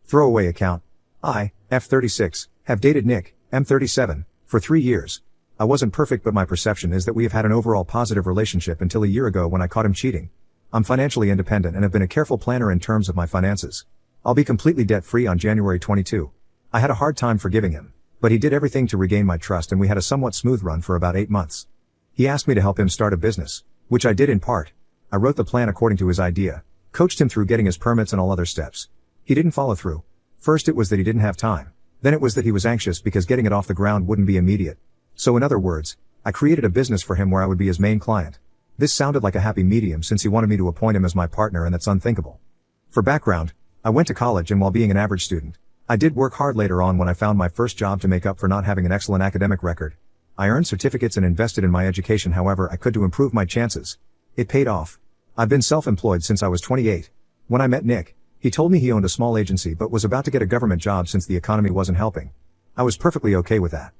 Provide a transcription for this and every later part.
Throwaway account. I, F36, have dated Nick, M37, for 3 years. I wasn't perfect, but my perception is that we have had an overall positive relationship until a year ago when I caught him cheating. I'm financially independent and have been a careful planner in terms of my finances. I'll be completely debt-free on January 22. I had a hard time forgiving him, but he did everything to regain my trust and we had a somewhat smooth run for about 8 months. He asked me to help him start a business, which I did in part. I wrote the plan according to his idea, coached him through getting his permits and all other steps. He didn't follow through. First it was that he didn't have time. Then it was that he was anxious because getting it off the ground wouldn't be immediate. So in other words, I created a business for him where I would be his main client. This sounded like a happy medium since he wanted me to appoint him as my partner, and that's unthinkable. For background, I went to college, and while being an average student, I did work hard later on when I found my first job to make up for not having an excellent academic record. I earned certificates and invested in my education however I could to improve my chances. It paid off. I've been self-employed since I was 28. When I met Nick, he told me he owned a small agency but was about to get a government job since the economy wasn't helping. I was perfectly okay with that.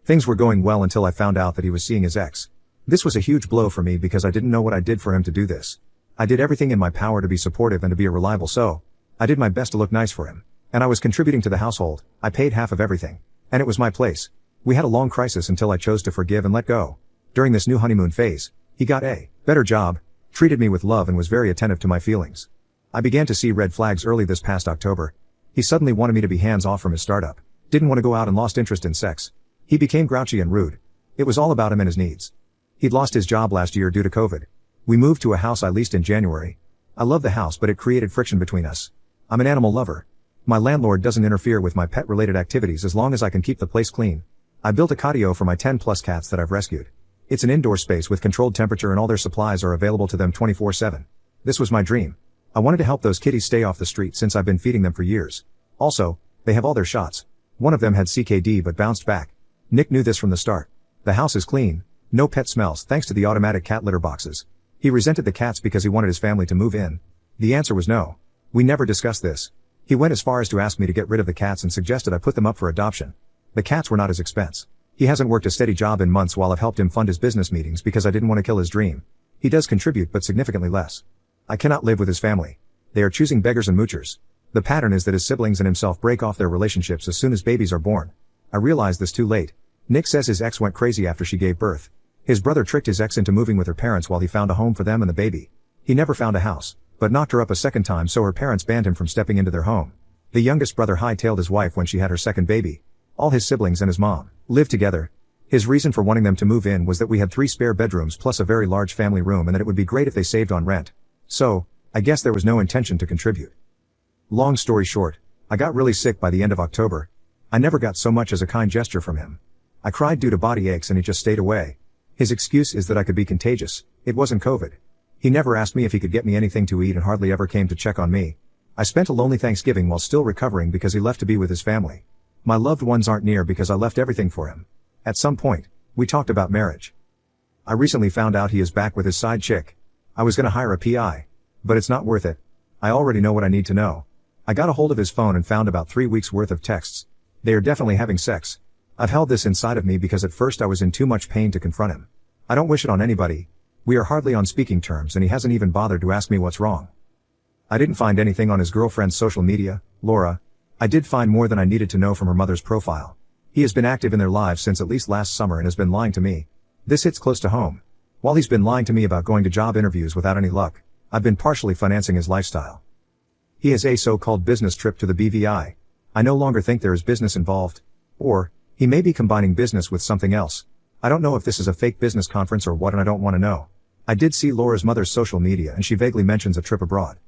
Things were going well until I found out that he was seeing his ex. This was a huge blow for me because I didn't know what I did for him to do this. I did everything in my power to be supportive and to be a reliable so. I did my best to look nice for him. And I was contributing to the household. I paid half of everything. And it was my place. We had a long crisis until I chose to forgive and let go. During this new honeymoon phase, he got a better job, treated me with love and was very attentive to my feelings. I began to see red flags early this past October. He suddenly wanted me to be hands-off from his startup. Didn't want to go out and lost interest in sex. He became grouchy and rude. It was all about him and his needs. He'd lost his job last year due to COVID. We moved to a house I leased in January. I love the house but it created friction between us. I'm an animal lover. My landlord doesn't interfere with my pet-related activities as long as I can keep the place clean. I built a catio for my 10+ cats that I've rescued. It's an indoor space with controlled temperature and all their supplies are available to them 24/7. This was my dream. I wanted to help those kitties stay off the street since I've been feeding them for years. Also, they have all their shots. One of them had CKD but bounced back. Nick knew this from the start. The house is clean. No pet smells thanks to the automatic cat litter boxes. He resented the cats because he wanted his family to move in. The answer was no. We never discussed this. He went as far as to ask me to get rid of the cats and suggested I put them up for adoption. The cats were not his expense. He hasn't worked a steady job in months while I've helped him fund his business meetings because I didn't want to kill his dream. He does contribute but significantly less. I cannot live with his family. They are choosing beggars and moochers. The pattern is that his siblings and himself break off their relationships as soon as babies are born. I realized this too late. Nick says his ex went crazy after she gave birth. His brother tricked his ex into moving with her parents while he found a home for them and the baby. He never found a house, but knocked her up a second time so her parents banned him from stepping into their home. The youngest brother hightailed his wife when she had her second baby. All his siblings and his mom lived together. His reason for wanting them to move in was that we had 3 spare bedrooms plus a very large family room and that it would be great if they saved on rent. So, I guess there was no intention to contribute. Long story short, I got really sick by the end of October. I never got so much as a kind gesture from him. I cried due to body aches and he just stayed away. His excuse is that I could be contagious. It wasn't COVID. He never asked me if he could get me anything to eat and hardly ever came to check on me. I spent a lonely Thanksgiving while still recovering because he left to be with his family. My loved ones aren't near because I left everything for him. At some point, we talked about marriage. I recently found out he is back with his side chick. I was gonna hire a PI. But it's not worth it. I already know what I need to know. I got a hold of his phone and found about 3 weeks worth of texts. They are definitely having sex. I've held this inside of me because at first I was in too much pain to confront him. I don't wish it on anybody. We are hardly on speaking terms and he hasn't even bothered to ask me what's wrong. I didn't find anything on his girlfriend's social media, Laura. I did find more than I needed to know from her mother's profile. He has been active in their lives since at least last summer and has been lying to me. This hits close to home. While he's been lying to me about going to job interviews without any luck, I've been partially financing his lifestyle. He has a so-called business trip to the BVI. I no longer think there is business involved. Or, he may be combining business with something else. I don't know if this is a fake business conference or what and I don't want to know. I did see Laura's mother's social media and she vaguely mentions a trip abroad.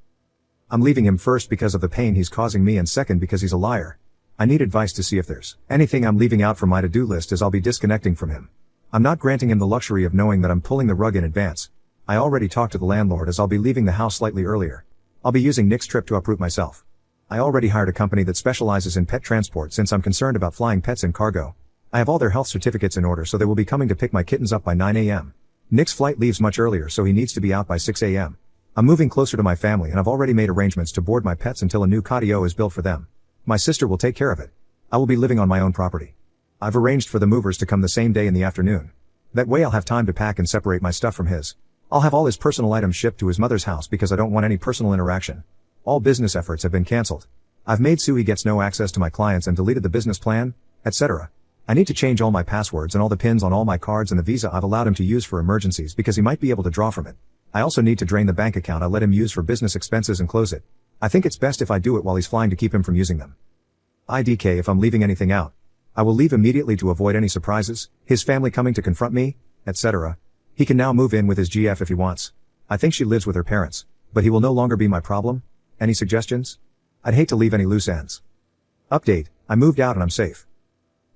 I'm leaving him first because of the pain he's causing me and second because he's a liar. I need advice to see if there's anything I'm leaving out from my to-do list as I'll be disconnecting from him. I'm not granting him the luxury of knowing that I'm pulling the rug in advance. I already talked to the landlord as I'll be leaving the house slightly earlier. I'll be using Nick's trip to uproot myself. I already hired a company that specializes in pet transport since I'm concerned about flying pets in cargo. I have all their health certificates in order so they will be coming to pick my kittens up by 9 a.m. Nick's flight leaves much earlier so he needs to be out by 6 a.m. I'm moving closer to my family and I've already made arrangements to board my pets until a new catio is built for them. My sister will take care of it. I will be living on my own property. I've arranged for the movers to come the same day in the afternoon. That way I'll have time to pack and separate my stuff from his. I'll have all his personal items shipped to his mother's house because I don't want any personal interaction. All business efforts have been cancelled. I've made Sui gets no access to my clients and deleted the business plan, etc. I need to change all my passwords and all the pins on all my cards and the Visa I've allowed him to use for emergencies because he might be able to draw from it. I also need to drain the bank account I let him use for business expenses and close it. I think it's best if I do it while he's flying to keep him from using them. IDK if I'm leaving anything out. I will leave immediately to avoid any surprises, his family coming to confront me, etc. He can now move in with his GF if he wants. I think she lives with her parents, but he will no longer be my problem. Any suggestions? I'd hate to leave any loose ends. Update, I moved out and I'm safe.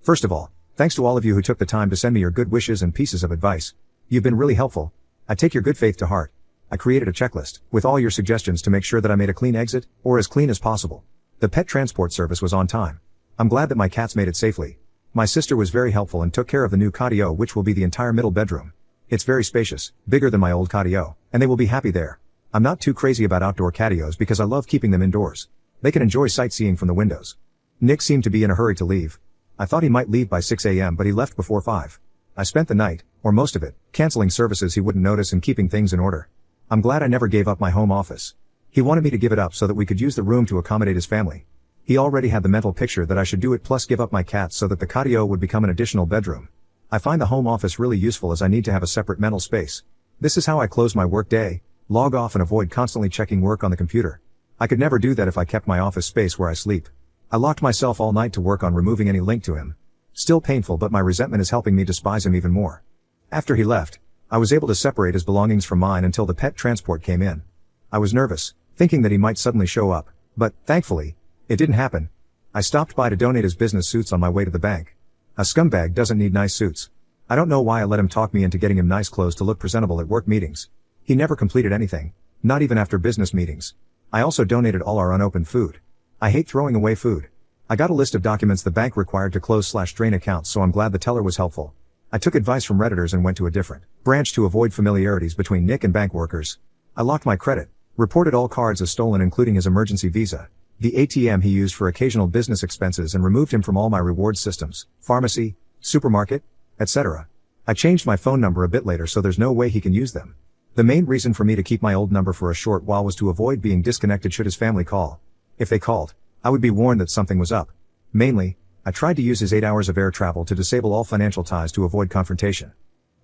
First of all, thanks to all of you who took the time to send me your good wishes and pieces of advice. You've been really helpful. I take your good faith to heart. I created a checklist with all your suggestions to make sure that I made a clean exit, or as clean as possible. The pet transport service was on time. I'm glad that my cats made it safely. My sister was very helpful and took care of the new catio, which will be the entire middle bedroom. It's very spacious, bigger than my old catio, and they will be happy there. I'm not too crazy about outdoor catios because I love keeping them indoors. They can enjoy sightseeing from the windows. Nick seemed to be in a hurry to leave. I thought he might leave by 6 a.m. but he left before 5. I spent the night, or most of it, canceling services he wouldn't notice and keeping things in order. I'm glad I never gave up my home office. He wanted me to give it up so that we could use the room to accommodate his family. He already had the mental picture that I should do it plus give up my cats so that the catio would become an additional bedroom. I find the home office really useful as I need to have a separate mental space. This is how I close my work day, log off and avoid constantly checking work on the computer. I could never do that if I kept my office space where I sleep. I locked myself all night to work on removing any link to him. Still painful, but my resentment is helping me despise him even more. After he left, I was able to separate his belongings from mine until the pet transport came in. I was nervous, thinking that he might suddenly show up, but, thankfully, it didn't happen. I stopped by to donate his business suits on my way to the bank. A scumbag doesn't need nice suits. I don't know why I let him talk me into getting him nice clothes to look presentable at work meetings. He never completed anything, not even after business meetings. I also donated all our unopened food. I hate throwing away food. I got a list of documents the bank required to close/drain accounts, so I'm glad the teller was helpful. I took advice from Redditors and went to a different branch to avoid familiarities between Nick and bank workers. I locked my credit, reported all cards as stolen including his emergency Visa, the ATM he used for occasional business expenses, and removed him from all my rewards systems, pharmacy, supermarket, etc. I changed my phone number a bit later so there's no way he can use them. The main reason for me to keep my old number for a short while was to avoid being disconnected should his family call. If they called, I would be warned that something was up. Mainly, I tried to use his 8 hours of air travel to disable all financial ties to avoid confrontation.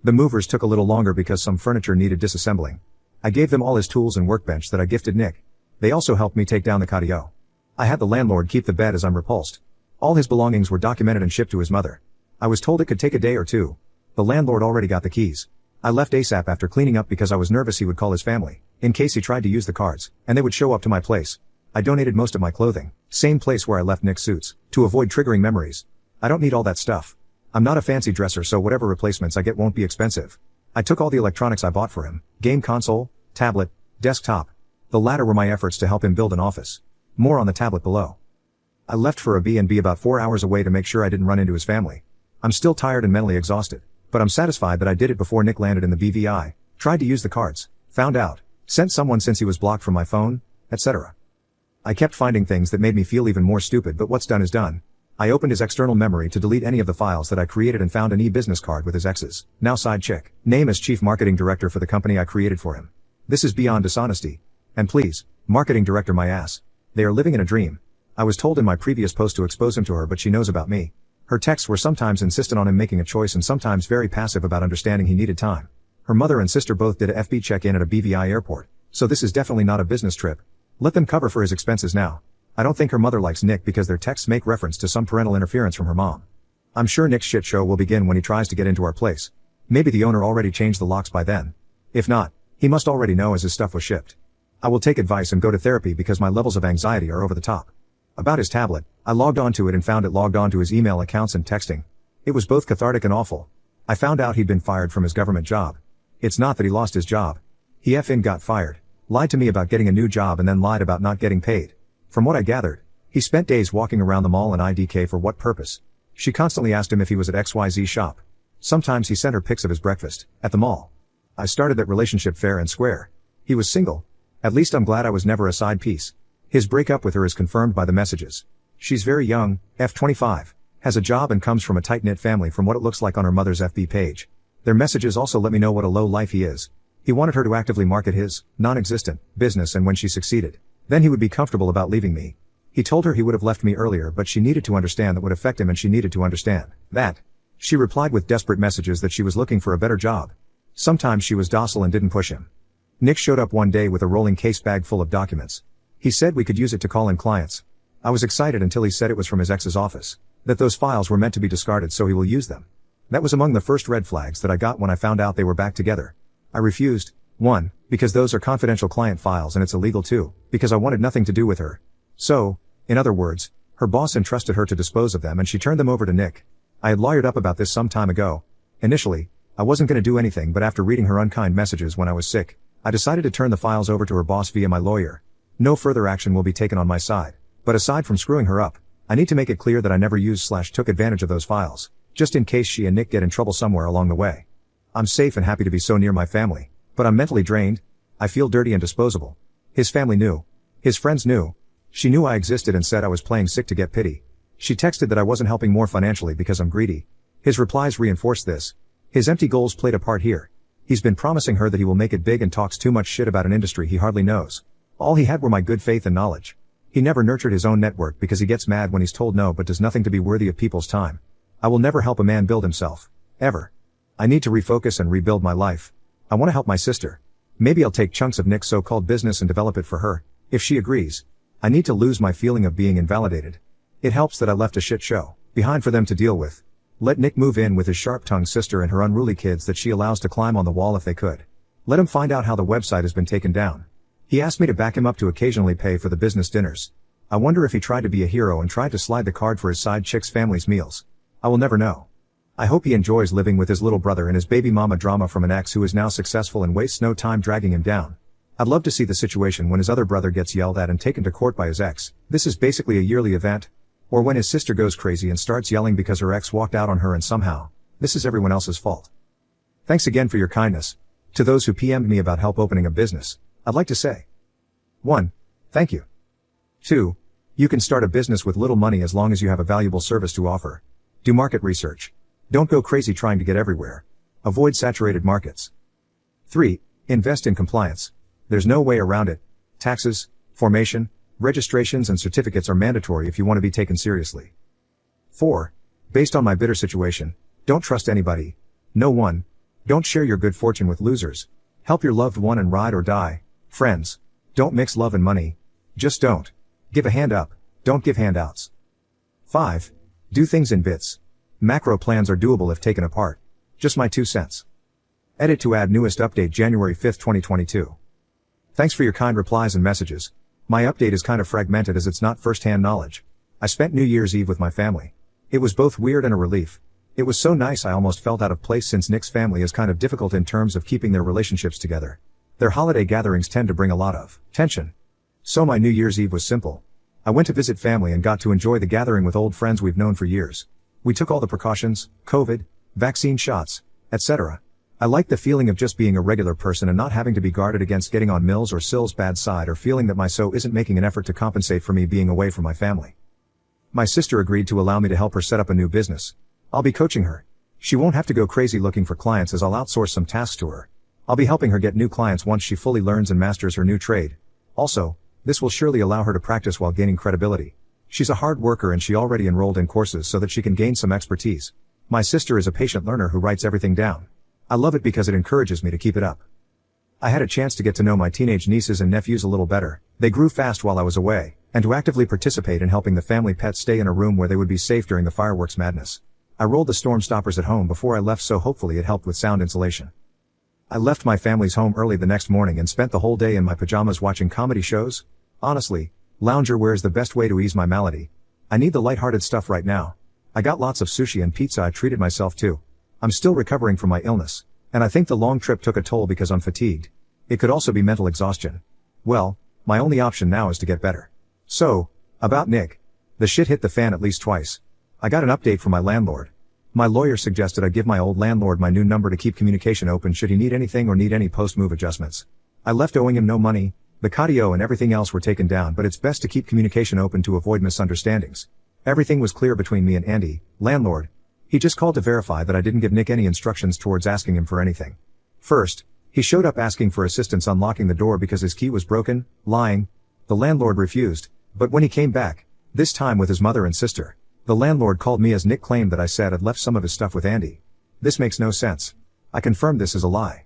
The movers took a little longer because some furniture needed disassembling. I gave them all his tools and workbench that I gifted Nick. They also helped me take down the catio. I had the landlord keep the bed as I'm repulsed. All his belongings were documented and shipped to his mother. I was told it could take a day or two. The landlord already got the keys. I left ASAP after cleaning up because I was nervous he would call his family, in case he tried to use the cards, and they would show up to my place. I donated most of my clothing, same place where I left Nick's suits, to avoid triggering memories. I don't need all that stuff. I'm not a fancy dresser, so whatever replacements I get won't be expensive. I took all the electronics I bought for him, game console, tablet, desktop. The latter were my efforts to help him build an office. More on the tablet below. I left for a B&B about 4 hours away to make sure I didn't run into his family. I'm still tired and mentally exhausted, but I'm satisfied that I did it before Nick landed in the BVI, tried to use the cards, found out, sent someone since he was blocked from my phone, etc. I kept finding things that made me feel even more stupid, but what's done is done. I opened his external memory to delete any of the files that I created and found an e-business card with his ex's, now side chick, name as chief marketing director for the company I created for him. This is beyond dishonesty. And please, marketing director my ass. They are living in a dream. I was told in my previous post to expose him to her, but she knows about me. Her texts were sometimes insistent on him making a choice and sometimes very passive about understanding he needed time. Her mother and sister both did a FB check-in at a BVI airport, so this is definitely not a business trip. Let them cover for his expenses now. I don't think her mother likes Nick because their texts make reference to some parental interference from her mom. I'm sure Nick's shit show will begin when he tries to get into our place. Maybe the owner already changed the locks by then. If not, he must already know as his stuff was shipped. I will take advice and go to therapy because my levels of anxiety are over the top. About his tablet, I logged onto it and found it logged onto his email accounts and texting. It was both cathartic and awful. I found out he'd been fired from his government job. It's not that he lost his job. He effing got fired, lied to me about getting a new job and then lied about not getting paid. From what I gathered, he spent days walking around the mall in IDK for what purpose? She constantly asked him if he was at XYZ shop. Sometimes he sent her pics of his breakfast, at the mall. I started that relationship fair and square. He was single. At least I'm glad I was never a side piece. His breakup with her is confirmed by the messages. She's very young, F25, has a job and comes from a tight-knit family from what it looks like on her mother's FB page. Their messages also let me know what a low life he is. He wanted her to actively market his, non-existent, business, and when she succeeded, then he would be comfortable about leaving me. He told her he would have left me earlier, but she needed to understand that would affect him, and she needed to understand that. She replied with desperate messages that she was looking for a better job. Sometimes she was docile and didn't push him. Nick showed up one day with a rolling case bag full of documents. He said we could use it to call in clients. I was excited until he said it was from his ex's office, that those files were meant to be discarded so he will use them. That was among the first red flags that I got when I found out they were back together. I refused. 1. Because those are confidential client files and it's illegal. 2. Because I wanted nothing to do with her. So, in other words, her boss entrusted her to dispose of them and she turned them over to Nick. I had lawyered up about this some time ago. Initially, I wasn't going to do anything, but after reading her unkind messages when I was sick, I decided to turn the files over to her boss via my lawyer. No further action will be taken on my side. But aside from screwing her up, I need to make it clear that I never used/took advantage of those files, just in case she and Nick get in trouble somewhere along the way. I'm safe and happy to be so near my family, but I'm mentally drained. I feel dirty and disposable. His family knew. His friends knew. She knew I existed and said I was playing sick to get pity. She texted that I wasn't helping more financially because I'm greedy. His replies reinforced this. His empty goals played a part here. He's been promising her that he will make it big and talks too much shit about an industry he hardly knows. All he had were my good faith and knowledge. He never nurtured his own network because he gets mad when he's told no but does nothing to be worthy of people's time. I will never help a man build himself. Ever. I need to refocus and rebuild my life. I want to help my sister. Maybe I'll take chunks of Nick's so-called business and develop it for her, if she agrees. I need to lose my feeling of being invalidated. It helps that I left a shit show behind for them to deal with. Let Nick move in with his sharp-tongued sister and her unruly kids that she allows to climb on the wall if they could. Let him find out how the website has been taken down. He asked me to back him up to occasionally pay for the business dinners. I wonder if he tried to be a hero and tried to slide the card for his side chick's family's meals. I will never know. I hope he enjoys living with his little brother and his baby mama drama from an ex who is now successful and wastes no time dragging him down. I'd love to see the situation when his other brother gets yelled at and taken to court by his ex. This is basically a yearly event. Or when his sister goes crazy and starts yelling because her ex walked out on her and somehow, this is everyone else's fault. Thanks again for your kindness. To those who PM'd me about help opening a business, I'd like to say 1. Thank you. 2. You can start a business with little money as long as you have a valuable service to offer. Do market research. Don't go crazy trying to get everywhere. Avoid saturated markets. 3. Invest in compliance. There's no way around it. Taxes, formation, registrations and certificates are mandatory if you want to be taken seriously. 4. Based on my bitter situation, don't trust anybody. No one. Don't share your good fortune with losers. Help your loved one and ride or die. Friends. Don't mix love and money. Just don't. Give a hand up. Don't give handouts. 5. Do things in bits. Macro plans are doable if taken apart. Just my 2 cents. Edit to add newest update January 5, 2022. Thanks for your kind replies and messages. My update is kind of fragmented as it's not first-hand knowledge. I spent New Year's Eve with my family. It was both weird and a relief. It was so nice I almost felt out of place since Nick's family is kind of difficult in terms of keeping their relationships together. Their holiday gatherings tend to bring a lot of tension. So my New Year's Eve was simple. I went to visit family and got to enjoy the gathering with old friends we've known for years. We took all the precautions, COVID, vaccine shots, etc. I like the feeling of just being a regular person and not having to be guarded against getting on Mills or Sill's bad side or feeling that my so isn't making an effort to compensate for me being away from my family. My sister agreed to allow me to help her set up a new business. I'll be coaching her. She won't have to go crazy looking for clients as I'll outsource some tasks to her. I'll be helping her get new clients once she fully learns and masters her new trade. Also, this will surely allow her to practice while gaining credibility. She's a hard worker and she already enrolled in courses so that she can gain some expertise. My sister is a patient learner who writes everything down. I love it because it encourages me to keep it up. I had a chance to get to know my teenage nieces and nephews a little better. They grew fast while I was away, and to actively participate in helping the family pets stay in a room where they would be safe during the fireworks madness. I rolled the storm stoppers at home before I left, so hopefully it helped with sound insulation. I left my family's home early the next morning and spent the whole day in my pajamas watching comedy shows. Honestly, lounger wear is the best way to ease my malady. I need the lighthearted stuff right now. I got lots of sushi and pizza. I treated myself to. I'm still recovering from my illness, and I think the long trip took a toll because I'm fatigued. It could also be mental exhaustion. Well, my only option now is to get better. So, about Nick. The shit hit the fan at least twice. I got an update from my landlord. My lawyer suggested I give my old landlord my new number to keep communication open should he need anything or need any post-move adjustments. I left owing him no money. The cardio and everything else were taken down, but it's best to keep communication open to avoid misunderstandings. Everything was clear between me and Andy, landlord. He just called to verify that I didn't give Nick any instructions towards asking him for anything. First, he showed up asking for assistance unlocking the door because his key was broken, lying. The landlord refused. But when he came back, this time with his mother and sister, the landlord called me as Nick claimed that I said I'd left some of his stuff with Andy. This makes no sense. I confirmed this as a lie.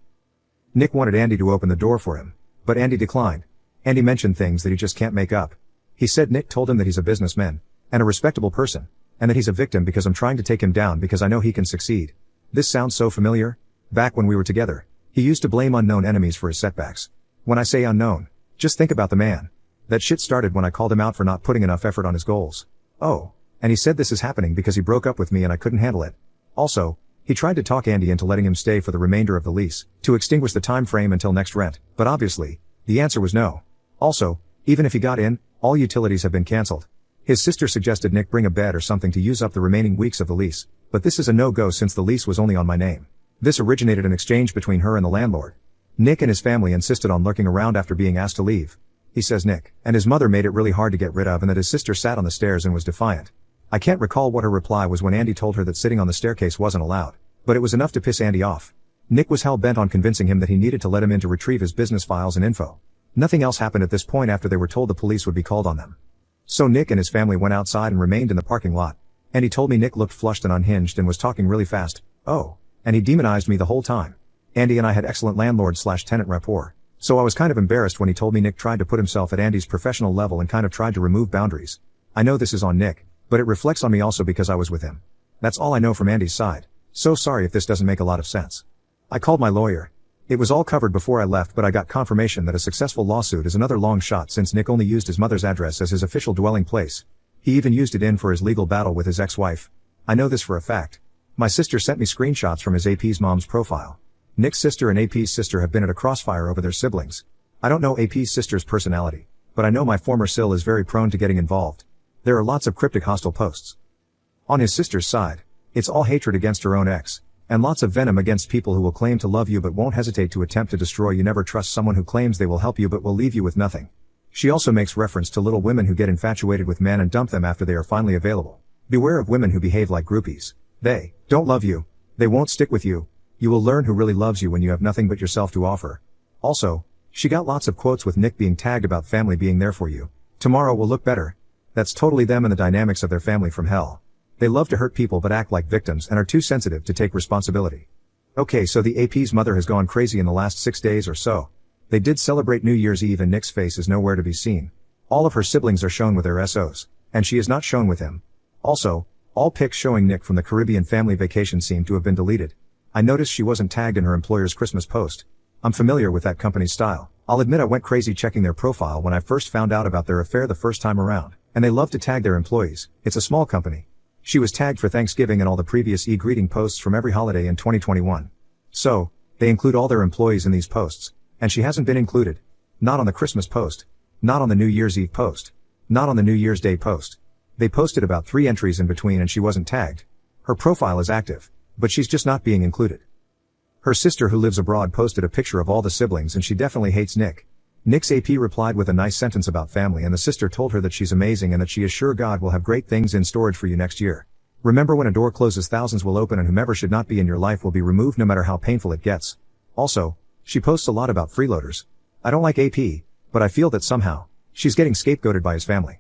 Nick wanted Andy to open the door for him, but Andy declined. Andy mentioned things that he just can't make up. He said Nick told him that he's a businessman, and a respectable person, and that he's a victim because I'm trying to take him down because I know he can succeed. This sounds so familiar. Back when we were together, he used to blame unknown enemies for his setbacks. When I say unknown, just think about the man. That shit started when I called him out for not putting enough effort on his goals. Oh, and he said this is happening because he broke up with me and I couldn't handle it. Also, he tried to talk Andy into letting him stay for the remainder of the lease, to extinguish the time frame until next rent, but obviously, the answer was no. Also, even if he got in, all utilities have been cancelled. His sister suggested Nick bring a bed or something to use up the remaining weeks of the lease, but this is a no-go since the lease was only on my name. This originated an exchange between her and the landlord. Nick and his family insisted on lurking around after being asked to leave. He says Nick and his mother made it really hard to get rid of and that his sister sat on the stairs and was defiant. I can't recall what her reply was when Andy told her that sitting on the staircase wasn't allowed, but it was enough to piss Andy off. Nick was hell-bent on convincing him that he needed to let him in to retrieve his business files and info. Nothing else happened at this point after they were told the police would be called on them. So Nick and his family went outside and remained in the parking lot. Andy told me Nick looked flushed and unhinged and was talking really fast. Oh, and he demonized me the whole time. Andy and I had excellent landlord/tenant rapport, so I was kind of embarrassed when he told me Nick tried to put himself at Andy's professional level and kind of tried to remove boundaries. I know this is on Nick, but it reflects on me also because I was with him. That's all I know from Andy's side. So sorry if this doesn't make a lot of sense. I called my lawyer. It was all covered before I left, but I got confirmation that a successful lawsuit is another long shot since Nick only used his mother's address as his official dwelling place. He even used it in for his legal battle with his ex-wife. I know this for a fact. My sister sent me screenshots from his AP's mom's profile. Nick's sister and AP's sister have been at a crossfire over their siblings. I don't know AP's sister's personality, but I know my former SIL is very prone to getting involved. There are lots of cryptic hostile posts. On his sister's side, it's all hatred against her own ex, and lots of venom against people who will claim to love you but won't hesitate to attempt to destroy you. Never trust someone who claims they will help you but will leave you with nothing. She also makes reference to little women who get infatuated with men and dump them after they are finally available. Beware of women who behave like groupies. They don't love you. They won't stick with you. You will learn who really loves you when you have nothing but yourself to offer. Also, she got lots of quotes with Nick being tagged about family being there for you. Tomorrow will look better. That's totally them and the dynamics of their family from hell. They love to hurt people but act like victims and are too sensitive to take responsibility. Okay, so the AP's mother has gone crazy in the last 6 days or so. They did celebrate New Year's Eve and Nick's face is nowhere to be seen. All of her siblings are shown with their SOs, and she is not shown with him. Also, all pics showing Nick from the Caribbean family vacation seem to have been deleted. I noticed she wasn't tagged in her employer's Christmas post. I'm familiar with that company's style. I'll admit I went crazy checking their profile when I first found out about their affair the first time around, and they love to tag their employees. It's a small company. She was tagged for Thanksgiving and all the previous e-greeting posts from every holiday in 2021. So, they include all their employees in these posts, and she hasn't been included. Not on the Christmas post. Not on the New Year's Eve post. Not on the New Year's Day post. They posted about 3 entries in between and she wasn't tagged. Her profile is active, but she's just not being included. Her sister who lives abroad posted a picture of all the siblings and she definitely hates Nick. Nick's AP replied with a nice sentence about family and the sister told her that she's amazing and that she is sure God will have great things in storage for you next year. Remember, when a door closes thousands will open and whomever should not be in your life will be removed no matter how painful it gets. Also, she posts a lot about freeloaders. I don't like AP, but I feel that somehow, she's getting scapegoated by his family.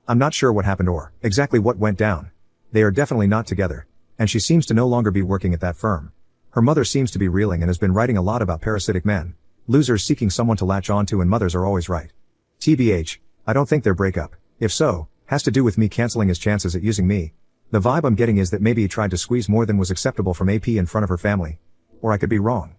I'm not sure what happened or exactly what went down. They are definitely not together, and she seems to no longer be working at that firm. Her mother seems to be reeling and has been writing a lot about parasitic men. Losers seeking someone to latch onto, and mothers are always right. TBH, I don't think their breakup, if so, has to do with me canceling his chances at using me. The vibe I'm getting is that maybe he tried to squeeze more than was acceptable from AP in front of her family. Or I could be wrong.